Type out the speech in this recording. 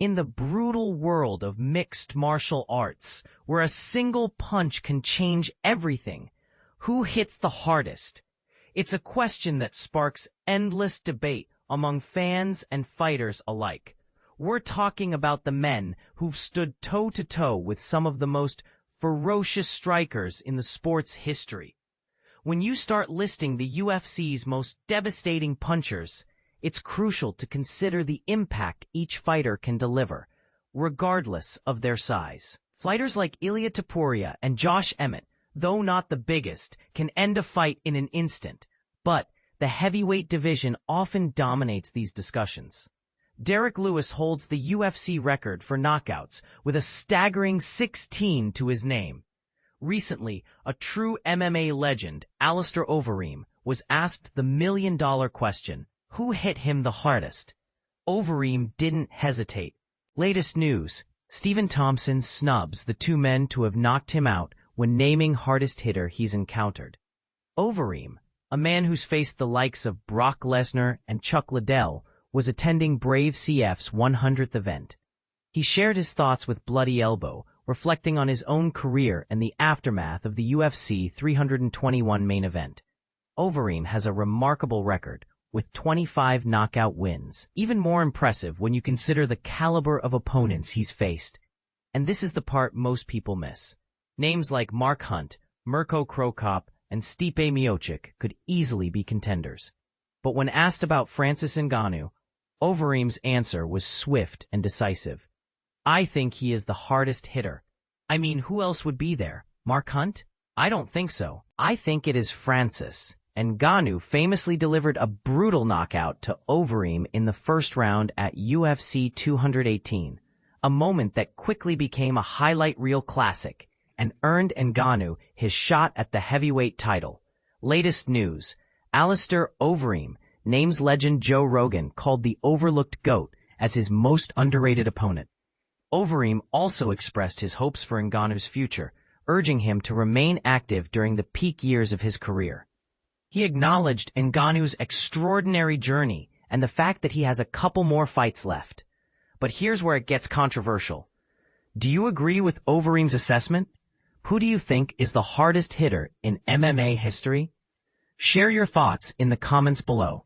In the brutal world of mixed martial arts, where a single punch can change everything, who hits the hardest? It's a question that sparks endless debate among fans and fighters alike. We're talking about the men who've stood toe-to-toe with some of the most ferocious strikers in the sport's history. When you start listing the UFC's most devastating punchers, it's crucial to consider the impact each fighter can deliver, regardless of their size. Fighters like Ilia Topuria and Josh Emmett, though not the biggest, can end a fight in an instant, but the heavyweight division often dominates these discussions. Derek Lewis holds the UFC record for knockouts, with a staggering 16 to his name. Recently, a true MMA legend, Alistair Overeem, was asked the million-dollar question, who hit him the hardest? Overeem didn't hesitate. Latest news, Stephen Thompson snubs the two men to have knocked him out when naming hardest hitter he's encountered. Overeem, a man who's faced the likes of Brock Lesnar and Chuck Liddell, was attending Brave CF's 100th event. He shared his thoughts with Bloody Elbow, reflecting on his own career and the aftermath of the UFC 321 main event. Overeem has a remarkable record, with 25 knockout wins, even more impressive when you consider the caliber of opponents he's faced. And this is the part most people miss. Names like Mark Hunt, Mirko and Stipe Miocic could easily be contenders. But when asked about Francis Ngannou, Overeem's answer was swift and decisive. I think he is the hardest hitter. I mean, who else would be there? Mark Hunt? I don't think so. I think it is Francis. Ngannou famously delivered a brutal knockout to Overeem in the first round at UFC 218, a moment that quickly became a highlight reel classic and earned Ngannou his shot at the heavyweight title. Latest news, Alistair Overeem names legend Joe Rogan called the overlooked GOAT as his most underrated opponent. Overeem also expressed his hopes for Ngannou's future, urging him to remain active during the peak years of his career. He acknowledged Ngannou's extraordinary journey and the fact that he has a couple more fights left. But here's where it gets controversial. Do you agree with Overeem's assessment? Who do you think is the hardest hitter in MMA history? Share your thoughts in the comments below.